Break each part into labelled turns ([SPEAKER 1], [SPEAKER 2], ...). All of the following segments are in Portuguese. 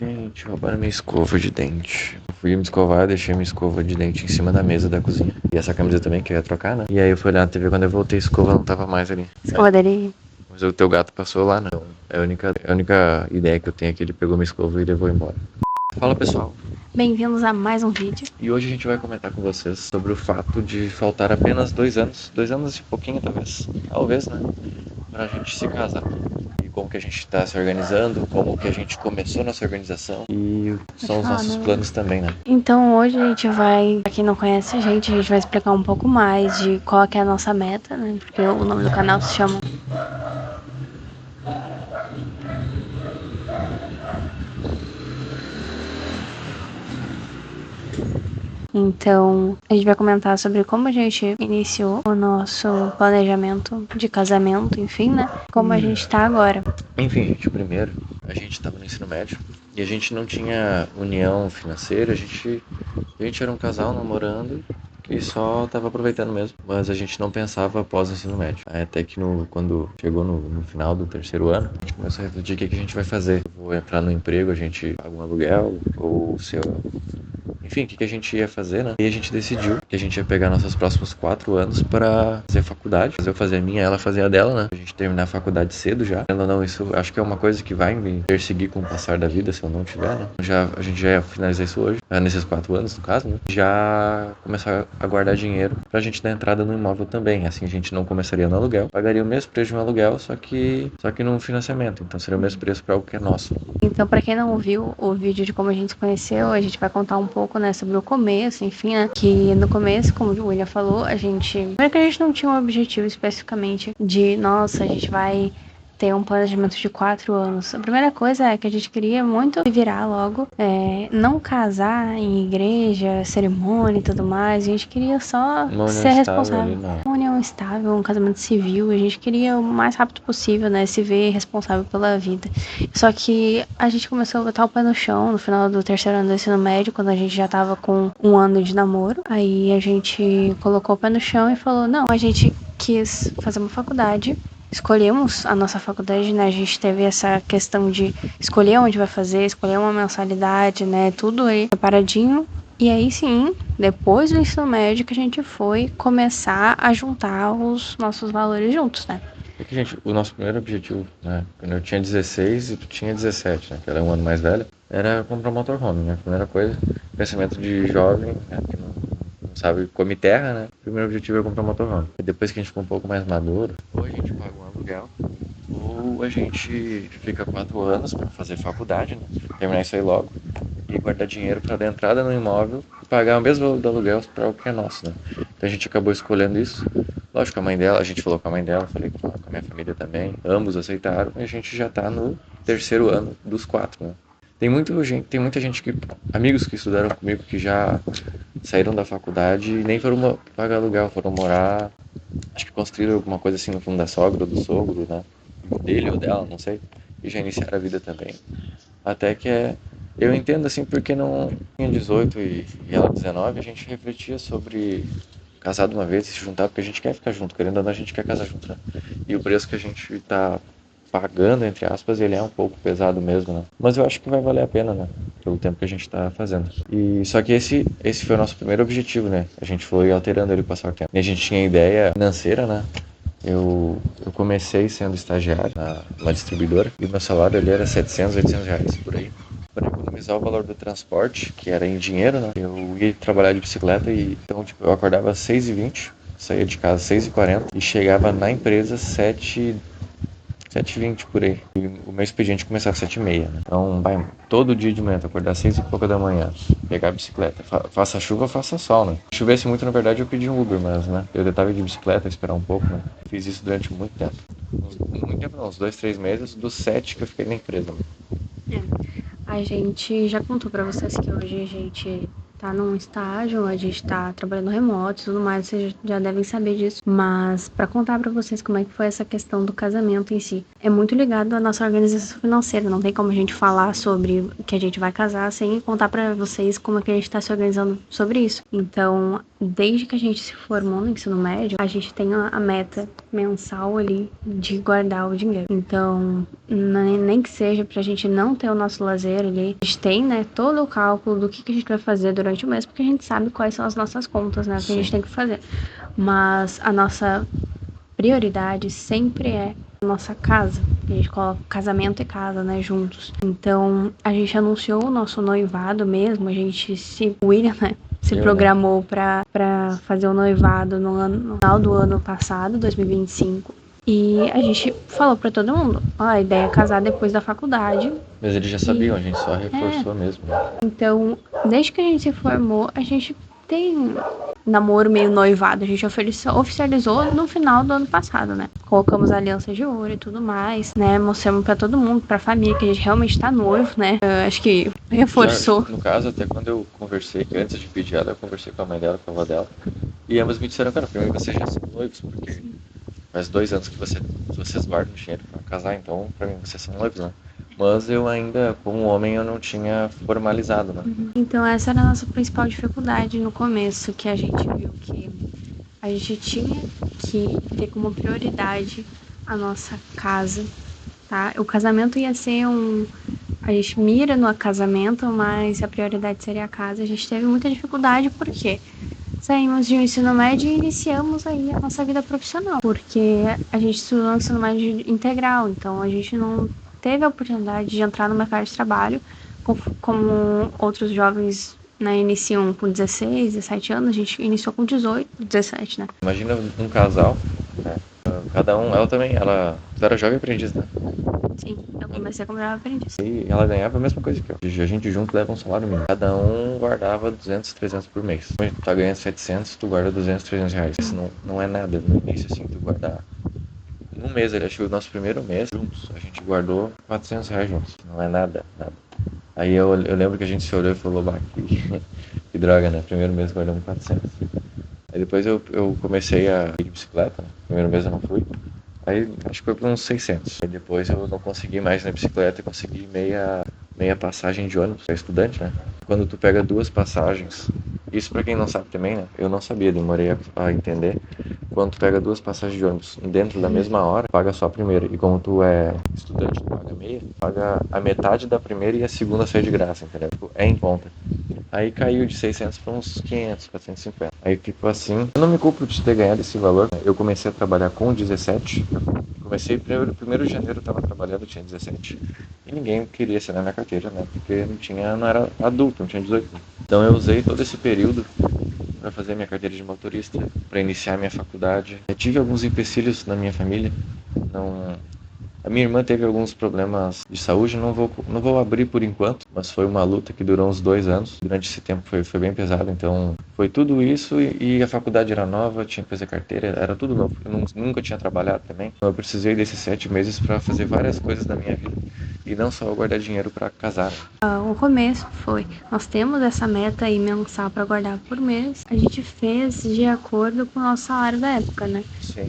[SPEAKER 1] Gente, roubaram minha escova de dente. Eu fui me escovar, deixei minha escova de dente em cima da mesa da cozinha. E essa camisa também, que eu ia trocar, né? E aí eu fui olhar na TV, quando eu voltei, a escova não tava mais ali.
[SPEAKER 2] Escova dele.
[SPEAKER 1] Mas o teu gato passou lá, não. É a única ideia que eu tenho é que ele pegou minha escova e levou embora. Fala, pessoal.
[SPEAKER 2] Bem-vindos a mais um vídeo.
[SPEAKER 1] E hoje a gente vai comentar com vocês sobre o fato de faltar apenas 2 anos. 2 anos e pouquinho, talvez. Talvez, né? Pra gente se casar. E como que a gente tá se organizando, como que a gente começou nossa organização. E são os nossos planos também, né?
[SPEAKER 2] Então hoje a gente vai, pra quem não conhece a gente vai explicar um pouco mais de qual que é a nossa meta, né? Porque o nome do canal se chama Então, a gente vai comentar sobre como a gente iniciou o nosso planejamento de casamento, enfim, né? Como a gente tá agora.
[SPEAKER 1] Enfim, gente, o primeiro, a gente estava no ensino médio e a gente não tinha união financeira, a gente era um casal namorando e só tava aproveitando mesmo, mas a gente não pensava após o ensino médio. Aí até que quando chegou no final do terceiro ano, a gente começou a refletir o que a gente vai fazer. Eu vou entrar no emprego, a gente paga um aluguel, ou se eu... Enfim, o que a gente ia fazer, né? E a gente decidiu que a gente ia pegar nossos próximos 4 anos para fazer faculdade. Eu fazia a minha, ela fazia a dela, né? A gente terminar a faculdade cedo já. Ou não, isso acho que é uma coisa que vai me perseguir com o passar da vida, se eu não tiver, né? A gente já ia finalizar isso hoje, nesses 4 anos, no caso, né? Já começar a guardar dinheiro pra gente dar entrada no imóvel também. Assim a gente não começaria no aluguel, pagaria o mesmo preço de um aluguel, só que num financiamento. Então seria o mesmo preço para algo que é nosso.
[SPEAKER 2] Então, pra quem não viu o vídeo de como a gente se conheceu, a gente vai contar um pouco, né, sobre o começo, enfim, né? Que no começo, como o William falou, primeiro que a gente não tinha um objetivo especificamente de, nossa, a gente vai ter um planejamento de 4 anos. A primeira coisa é que a gente queria muito virar logo, não casar em igreja, cerimônia e tudo mais. A gente queria só ser responsável. Uma união estável, um casamento civil. A gente queria o mais rápido possível, né? Se ver responsável pela vida. Só que a gente começou a botar o pé no chão no final do terceiro ano do ensino médio, quando a gente já tava com 1 ano de namoro. Aí a gente colocou o pé no chão e falou, não, a gente quis fazer uma faculdade. Escolhemos a nossa faculdade, né? A gente teve essa questão de escolher onde vai fazer, escolher uma mensalidade, né? Tudo aí preparadinho. E aí sim, depois do ensino médio que a gente foi começar a juntar os nossos valores juntos, né?
[SPEAKER 1] É que, gente, o nosso primeiro objetivo, né? Quando eu tinha 16 e tu tinha 17, né? Que era um ano mais velho, era comprar um motorhome, né? Primeira coisa, pensamento de jovem, né? Que não sabe, come terra, né? O primeiro objetivo é comprar um motorhome. E depois que a gente ficou um pouco mais maduro, ou a gente paga um aluguel, ou a gente fica 4 anos para fazer faculdade, né? Terminar isso aí logo e guardar dinheiro para dar entrada no imóvel e pagar o mesmo valor do aluguel para o que é nosso, né? Então a gente acabou escolhendo isso. Lógico, a mãe dela, a gente falou com a mãe dela, falei com a minha família também, ambos aceitaram e a gente já tá no terceiro ano dos 4, né? Tem muita gente amigos que estudaram comigo que já saíram da faculdade e nem foram pagar aluguel, foram morar, acho que construíram alguma coisa assim no fundo da sogra ou do sogro, né? Dele ou dela, não sei, e já iniciaram a vida também. Até que eu entendo assim, porque não tinha 18 e ela 19, a gente refletia sobre casar de uma vez e se juntar, porque a gente quer ficar junto, querendo ou não, a gente quer casar junto, né? E o preço que a gente tá pagando, entre aspas, ele é um pouco pesado mesmo, né? Mas eu acho que vai valer a pena, né? Pelo tempo que a gente tá fazendo. E só que esse foi o nosso primeiro objetivo, né? A gente foi alterando ele com o passar do tempo. E a gente tinha ideia financeira, né? Eu comecei sendo estagiário numa distribuidora e meu salário ali era 700, 800 reais por aí. Para economizar o valor do transporte, que era em dinheiro, né? Eu ia trabalhar de bicicleta e então tipo, eu acordava às 6h20, saía de casa às 6h40 e chegava na empresa 7h20 por aí. E o meu expediente começava às 7h30, né? Então, todo dia de manhã, acordar às 6 e pouca da manhã, pegar a bicicleta, faça chuva, faça sol, né? Se chovesse muito, na verdade, eu pedi um Uber, mas, né? Eu tentava ir de bicicleta, esperar um pouco, né? Fiz isso durante muito tempo. Muito tempo não, uns 2, 3 meses, dos 7 que eu fiquei na empresa.
[SPEAKER 2] A gente já contou pra vocês que hoje a gente tá num estágio, a gente tá trabalhando remoto e tudo mais, vocês já devem saber disso. Mas pra contar pra vocês como é que foi essa questão do casamento em si, é muito ligado à nossa organização financeira. Não tem como a gente falar sobre que a gente vai casar sem contar pra vocês como é que a gente tá se organizando sobre isso. Então, desde que a gente se formou no ensino médio, a gente tem a meta mensal ali de guardar o dinheiro. Então, nem que seja pra gente não ter o nosso lazer ali, a gente tem, né, todo o cálculo do que a gente vai fazer durante o mês, porque a gente sabe quais são as nossas contas, né, que a gente tem que fazer. Mas a nossa prioridade sempre é a nossa casa. A gente coloca casamento e casa, né, juntos. Então, a gente anunciou o nosso noivado mesmo, o William, né, se programou para fazer o noivado no final do ano passado, 2025. E a gente falou para todo mundo, a ideia é casar depois da faculdade.
[SPEAKER 1] Mas eles já sabiam, a gente só reforçou mesmo.
[SPEAKER 2] Então, desde que a gente se formou, a gente tem namoro meio noivado. A gente oficializou no final do ano passado, né? Colocamos aliança de ouro e tudo mais, né? Mostramos pra todo mundo, pra família, que a gente realmente tá noivo, né? Acho que reforçou.
[SPEAKER 1] No caso, até quando eu conversei, que antes de pedir ela, eu conversei com a mãe dela, com a avó dela. E ambas me disseram, cara, primeiro vocês já são noivos, porque faz 2 anos que vocês guardam dinheiro pra casar, então pra mim vocês são noivos, né? Mas eu ainda, como homem, eu não tinha formalizado, né?
[SPEAKER 2] Então essa era a nossa principal dificuldade no começo, que a gente viu que a gente tinha que ter como prioridade a nossa casa, tá? O casamento ia ser a gente mira no casamento, mas a prioridade seria a casa. A gente teve muita dificuldade porque saímos de um ensino médio e iniciamos aí a nossa vida profissional, porque a gente estudou no ensino médio integral, então a gente não teve a oportunidade de entrar no mercado de trabalho como outros jovens, né, iniciam com 16, 17 anos, a gente iniciou com 18, 17, né?
[SPEAKER 1] Imagina um casal, né? Cada um, tu era jovem aprendiz, né?
[SPEAKER 2] Sim, eu comecei como jovem aprendiz.
[SPEAKER 1] E ela ganhava a mesma coisa que eu. A gente junto leva um salário mínimo. Cada um guardava 200, 300 por mês. Quando tu tá ganhando 700, tu guarda 200, 300 reais. Isso não é nada no início, assim, tu guardar. No mês, acho que o nosso primeiro mês, juntos, a gente guardou 400 reais juntos. Não é nada, nada. Aí eu lembro que a gente se olhou e falou, bah, que droga, né? Primeiro mês guardamos 400. Aí depois eu comecei a ir de bicicleta, né? Primeiro mês eu não fui. Aí acho que foi por uns 600. Aí depois eu não consegui mais na bicicleta e consegui meia passagem de ônibus para estudante, né? Quando tu pega 2 passagens, isso pra quem não sabe também, né? Eu não sabia, demorei a entender. Quando tu pega 2 passagens de ônibus dentro da mesma hora, paga só a primeira. E como tu é estudante, tu paga meia, paga a metade da primeira e a segunda sai de graça, entendeu? Tipo, é em conta. Aí caiu de 600 para uns 500, 450. Aí ficou assim. Eu não me culpo de ter ganhado esse valor. Eu comecei a trabalhar com 17. Comecei primeiro de janeiro, eu estava trabalhando, eu tinha 17. E ninguém queria assinar minha carteira, né? Porque não era adulto, não tinha 18. Então eu usei todo esse período para fazer minha carteira de motorista, para iniciar minha faculdade. Eu tive alguns empecilhos na minha família. A minha irmã teve alguns problemas de saúde, não vou abrir por enquanto, mas foi uma luta que durou uns 2 anos. Durante esse tempo foi bem pesado, então foi tudo isso e a faculdade era nova, tinha que fazer carteira, era tudo novo. Eu nunca tinha trabalhado também, então eu precisei desses 7 meses para fazer várias coisas na minha vida e não só guardar dinheiro para casar.
[SPEAKER 2] O começo foi, nós temos essa meta aí mensal para guardar por mês, a gente fez de acordo com o nosso salário da época, né?
[SPEAKER 1] Sim.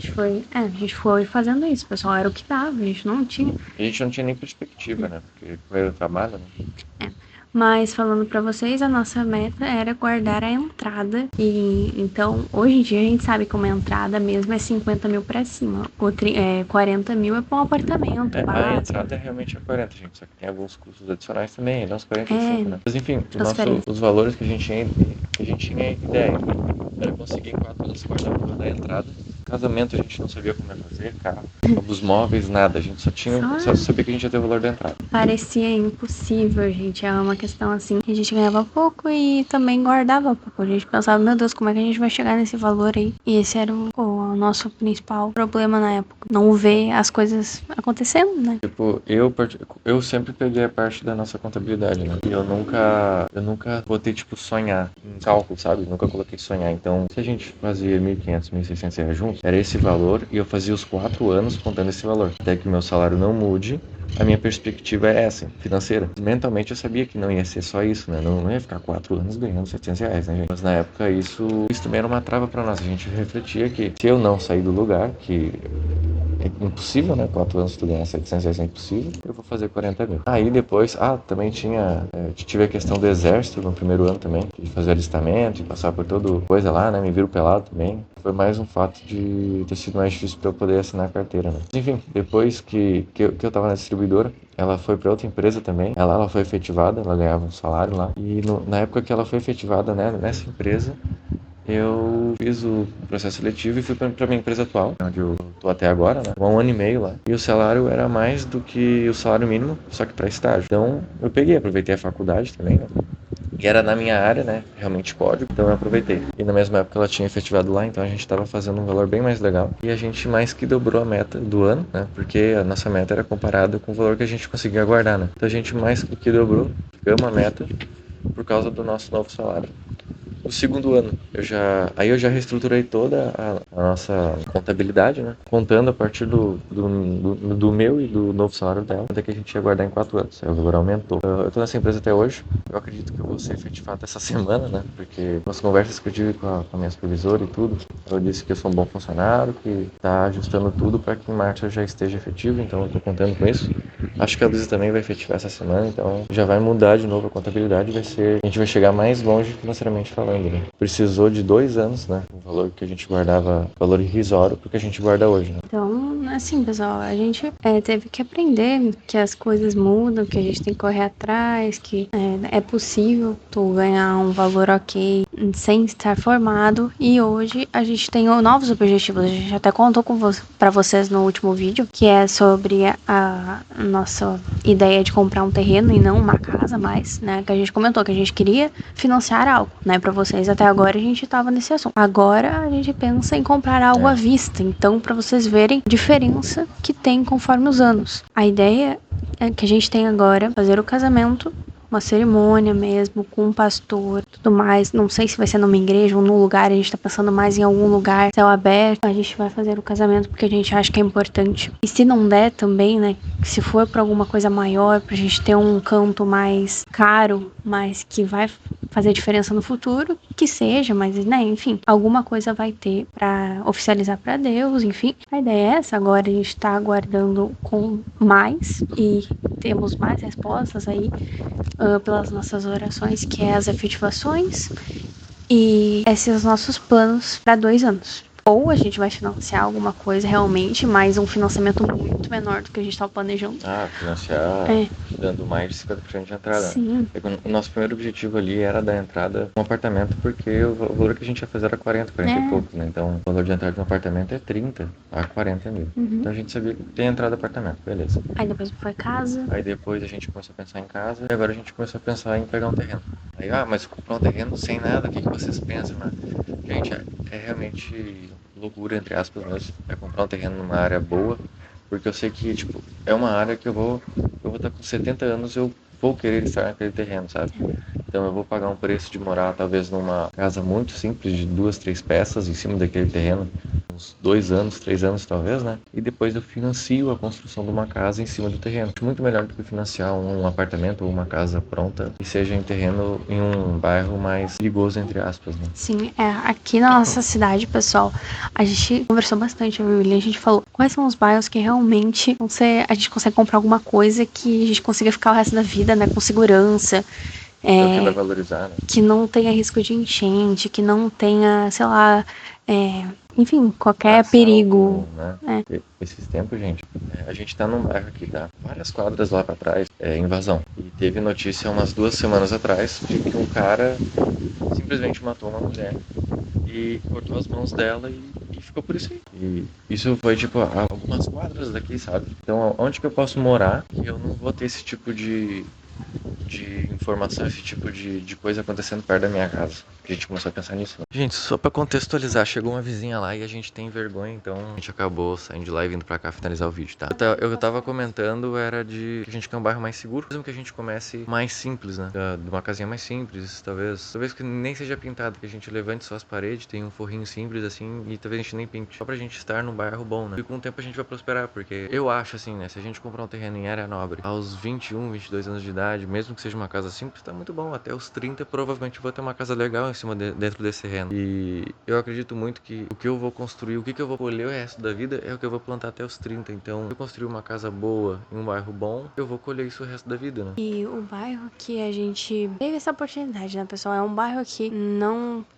[SPEAKER 2] A gente foi fazendo isso, pessoal, era o que dava, a gente não tinha.
[SPEAKER 1] A gente não tinha nem perspectiva, né? Porque primeiro trabalho, né?
[SPEAKER 2] Mas falando pra vocês, a nossa meta era guardar a entrada. E então, hoje em dia a gente sabe que uma entrada mesmo é 50 mil pra cima. 40 mil é pra um apartamento.
[SPEAKER 1] A entrada é realmente 40, gente. Só que tem alguns custos adicionais também, ele é uns 45, né? Mas enfim, os valores que a gente tinha ideia era conseguir em 4 anos guardar toda a entrada. Casamento a gente não sabia como ia fazer, carro, os móveis, nada. A gente só sabia que a gente ia ter o valor da entrada.
[SPEAKER 2] Parecia impossível, gente. É uma questão assim que a gente ganhava pouco e também guardava pouco. A gente pensava, meu Deus, como é que a gente vai chegar nesse valor aí? E esse era o nosso principal problema na época. Não ver as coisas acontecendo, né?
[SPEAKER 1] Tipo, eu sempre peguei a parte da nossa contabilidade, né? E eu nunca botei, tipo, sonhar em cálculo, sabe? Nunca coloquei sonhar. Então, se a gente fazia 1.500, 1.600 reais juntos, era esse valor e eu fazia os 4 anos contando esse valor. Até que o meu salário não mude, a minha perspectiva é essa, financeira. Mentalmente eu sabia que não ia ser só isso, né? Não ia ficar 4 anos ganhando 700 reais, né, gente? Mas na época isso também era uma trava pra nós. A gente refletia que se eu não sair do lugar, que é impossível, né? 4 anos tu ganhar 700 reais é impossível. Eu vou fazer 40 mil. Aí depois, também tive a questão do exército no primeiro ano também, de fazer alistamento e passar por toda coisa lá, né? Me viro pelado também. Foi mais um fato de ter sido mais difícil para eu poder assinar a carteira, né? Mas, enfim, depois que eu tava na distribuidora, ela foi para outra empresa também. Ela foi efetivada, ela ganhava um salário lá. E na época que ela foi efetivada, né, nessa empresa, eu fiz o processo seletivo e fui para minha empresa atual, onde eu tô até agora, né? 1 ano e meio lá. E o salário era mais do que o salário mínimo, só que para estágio. Então eu peguei, aproveitei a faculdade também, né? E era na minha área, né? Realmente código, então eu aproveitei. E na mesma época ela tinha efetivado lá, então a gente estava fazendo um valor bem mais legal. E a gente mais que dobrou a meta do ano, né? Porque a nossa meta era comparada com o valor que a gente conseguia guardar, né? Então a gente mais que dobrou, ficamos a meta por causa do nosso novo salário. O segundo ano, eu já reestruturei toda a nossa contabilidade, né? Contando a partir do meu e do novo salário dela, até que a gente ia guardar em 4 anos. Aí o valor aumentou. Eu tô nessa empresa até hoje. Eu acredito que eu vou ser efetivado essa semana, né? Porque nas conversas que eu tive com a minha supervisora e tudo, ela disse que eu sou um bom funcionário, que tá ajustando tudo para que em março eu já esteja efetivo, então eu tô contando com isso. Acho que a Luísa também vai efetivar essa semana, então já vai mudar de novo a contabilidade, a gente vai chegar mais longe financeiramente falando, né? Precisou de 2 anos, né? O valor que a gente guardava, valor irrisório, porque a gente guarda hoje, né?
[SPEAKER 2] Então, assim, pessoal, a gente teve que aprender que as coisas mudam, que a gente tem que correr atrás, que é possível tu ganhar um valor ok sem estar formado. E hoje a gente tem novos objetivos. A gente até contou para vocês no último vídeo, que é sobre a nossa ideia de comprar um terreno e não uma casa mais, né? Que a gente comentou que a gente queria financiar algo, né, para vocês. Até agora a gente tava nesse assunto. Agora a gente pensa em comprar algo à vista. Então, para vocês verem a diferença que tem conforme os anos. A ideia que a gente tem agora é fazer o casamento, uma cerimônia mesmo, com um pastor, tudo mais. Não sei se vai ser numa igreja ou num lugar, a gente tá pensando mais em algum lugar, céu aberto. A gente vai fazer o casamento porque a gente acha que é importante. E se não der também, né, se for pra alguma coisa maior, pra gente ter um canto mais caro, mas que vai fazer diferença no futuro, que seja, mas, né, enfim, alguma coisa vai ter pra oficializar pra Deus, enfim. A ideia é essa, agora a gente tá aguardando com mais e temos mais respostas aí pelas nossas orações, que é as efetivações, e esses nossos planos para 2 anos. Ou a gente vai financiar alguma coisa realmente, mas um financiamento muito menor do que a gente estava planejando.
[SPEAKER 1] Financiar dando mais de 50% de entrada.
[SPEAKER 2] Sim.
[SPEAKER 1] O nosso primeiro objetivo ali era dar entrada num apartamento, porque o valor que a gente ia fazer era 40 e poucos, né? Então o valor de entrada de um apartamento é 30 a 40 mil. Então a gente sabia que tem entrada de apartamento, beleza.
[SPEAKER 2] Aí depois foi casa.
[SPEAKER 1] Aí depois a gente começou a pensar em casa e agora a gente começou a pensar em pegar um terreno. Aí, mas comprar um terreno sem nada, o que vocês pensam, né? Gente, é realmente loucura, entre aspas mesmo, é comprar um terreno numa área boa, porque eu sei que, tipo, é uma área que eu vou estar com 70 anos, eu vou querer estar naquele terreno, sabe? Então eu vou pagar um preço de morar talvez numa casa muito simples de 2, 3 peças em cima daquele terreno, uns 2 anos, 3 anos talvez, né? E depois eu financio a construção de uma casa em cima do terreno. Muito melhor do que financiar um apartamento ou uma casa pronta e seja em terreno em um bairro mais perigoso, entre aspas, né?
[SPEAKER 2] Sim, aqui na nossa cidade, pessoal, a gente conversou bastante, eu e o William, a gente falou quais são os bairros que realmente a gente consegue comprar alguma coisa que a gente consiga ficar o resto da vida, né, com segurança.
[SPEAKER 1] Que vai valorizar, né?
[SPEAKER 2] Que não tenha risco de enchente, que não tenha, sei lá, enfim, qualquer perigo.
[SPEAKER 1] Né? Esses tempos, gente, a gente tá num bairro aqui, tá? Várias quadras lá pra trás, invasão. E teve notícia umas 2 semanas atrás de que um cara simplesmente matou uma mulher e cortou as mãos dela e ficou por isso aí. E isso foi, tipo, a algumas quadras daqui, sabe? Então, onde que eu posso morar que eu não vou ter esse tipo de informação, esse tipo de coisa acontecendo perto da minha casa? A gente começou a pensar nisso, né? Gente, só pra contextualizar, chegou uma vizinha lá e a gente tem vergonha, então a gente acabou saindo de lá e vindo pra cá finalizar o vídeo, tá? Eu tava comentando, era de que a gente quer um bairro mais seguro, mesmo que a gente comece mais simples, né? De uma casinha mais simples, talvez que nem seja pintado, que a gente levante só as paredes, tem um forrinho simples assim, e talvez a gente nem pinte, só pra gente estar num bairro bom, né? E com o tempo a gente vai prosperar, porque eu acho assim, né? Se a gente comprar um terreno em área nobre, aos 21, 22 anos de idade, mesmo que seja uma casa simples, tá muito bom. Até os 30 provavelmente vou ter uma casa legal em cima dentro desse terreno. E eu acredito muito que o que eu vou construir, o que eu vou colher o resto da vida é o que eu vou plantar até os 30. Então, se eu construir uma casa boa em um bairro bom, eu vou colher isso o resto da vida, né?
[SPEAKER 2] E o bairro que a gente teve essa oportunidade, né, pessoal? É um bairro que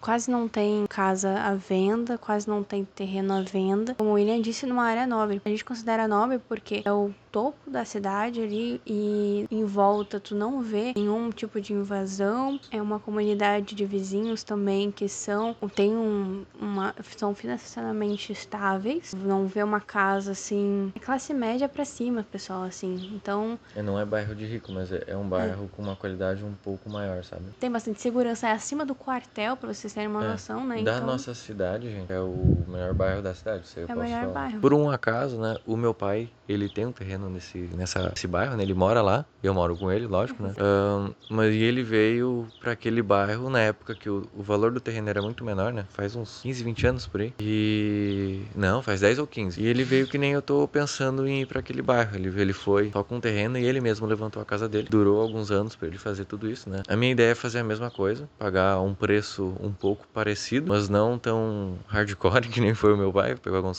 [SPEAKER 2] quase não tem casa à venda, quase não tem terreno à venda. Como o William disse, numa área nobre. A gente considera nobre porque é o topo da cidade ali e em volta tu não vê nenhum tipo de invasão. É uma comunidade de vizinhos também que são financeiramente estáveis. Não vê uma casa assim, classe média pra cima, pessoal, assim. Então,
[SPEAKER 1] Não é bairro de rico, mas é um bairro com uma qualidade um pouco maior, sabe?
[SPEAKER 2] tem bastante segurança, é acima do quartel, pra vocês terem uma noção, né?
[SPEAKER 1] Da
[SPEAKER 2] Então,
[SPEAKER 1] nossa cidade, gente, é o melhor bairro da cidade, isso aí eu
[SPEAKER 2] é o
[SPEAKER 1] posso
[SPEAKER 2] melhor
[SPEAKER 1] falar.
[SPEAKER 2] bairro.
[SPEAKER 1] Por um acaso, né, o meu pai, ele tem um terreno nesse bairro, né, ele mora lá, eu moro com ele, lógico, né, mas ele veio pra aquele bairro na época que o valor do terreno era muito menor, né, faz uns 15, 20 anos por aí, não, faz 10 ou 15, e ele veio que nem eu tô pensando em ir pra aquele bairro, ele foi só com um terreno e ele mesmo levantou a casa dele, durou alguns anos pra ele fazer tudo isso, né, a minha ideia é fazer a mesma coisa, pagar um preço um pouco parecido, mas não tão hardcore que nem foi o meu pai, pegar um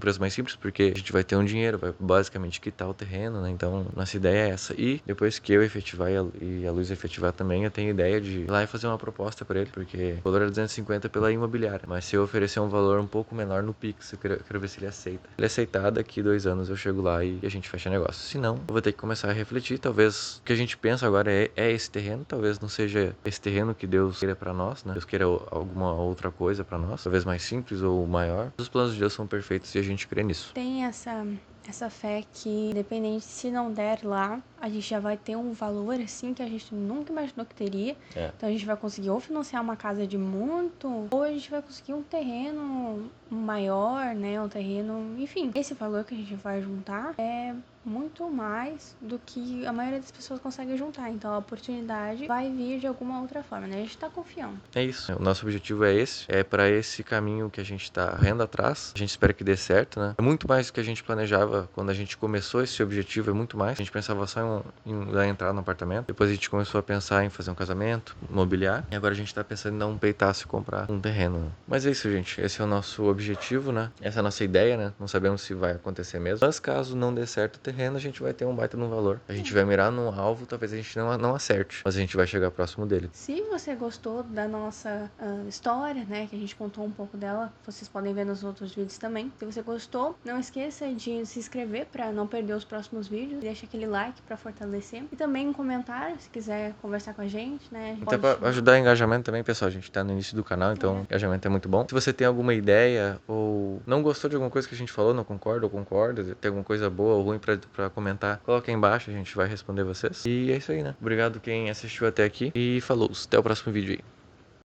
[SPEAKER 1] preço mais simples, porque a gente vai ter um dinheiro, vai basicamente quitar o terreno, né? Então, nossa ideia é essa. E depois que eu efetivar e a Luísa efetivar também, eu tenho ideia de ir lá e fazer uma proposta pra ele, porque o valor é 250 pela imobiliária, mas se eu oferecer um valor um pouco menor no Pix, eu quero ver se ele aceita. Se ele aceitar, daqui 2 anos eu chego lá e a gente fecha negócio. Se não, eu vou ter que começar a refletir, talvez o que a gente pensa agora é esse terreno, talvez não seja esse terreno que Deus queira pra nós, né? Deus queira alguma outra coisa pra nós, talvez mais simples ou maior. Os planos de Deus são perfeitos e a gente crê nisso.
[SPEAKER 2] Tem essa fé que, independente se não der lá, a gente já vai ter um valor assim que a gente nunca imaginou que teria. Então a gente vai conseguir ou financiar uma casa de muito, ou a gente vai conseguir um terreno maior, né? Um terreno, enfim. Esse valor que a gente vai juntar é muito mais do que a maioria das pessoas consegue juntar. Então a oportunidade vai vir de alguma outra forma, né? A gente tá confiando.
[SPEAKER 1] É isso. O nosso objetivo é esse. É para esse caminho que a gente tá correndo atrás. A gente espera que dê certo, né? É muito mais do que a gente planejava quando a gente começou esse objetivo. É muito mais. A gente pensava só em entrar no apartamento. Depois a gente começou a pensar em fazer um casamento, mobiliar. E agora a gente tá pensando em dar um peitaço e comprar um terreno, né? Mas é isso, gente. Esse é o nosso objetivo, né? Essa é a nossa ideia, né? Não sabemos se vai acontecer mesmo. Mas caso não dê certo o terreno, a gente vai ter um baita no valor. A gente vai mirar num alvo, talvez a gente não acerte. Mas a gente vai chegar próximo dele.
[SPEAKER 2] Se você gostou da nossa história, né, que a gente contou um pouco dela, vocês podem ver nos outros vídeos também. Se você gostou, não esqueça de se inscrever para não perder os próximos vídeos. Deixa aquele like para fortalecer. E também um comentário, se quiser conversar com a gente, né.
[SPEAKER 1] Até para ajudar o engajamento também, pessoal. A gente tá no início do canal, então o engajamento é muito bom. Se você tem alguma ideia ou não gostou de alguma coisa que a gente falou, não concorda ou concorda, tem alguma coisa boa ou ruim para comentar, coloca aí embaixo, a gente vai responder vocês. E é isso aí, né? Obrigado quem assistiu até aqui e falou. Até o próximo vídeo aí.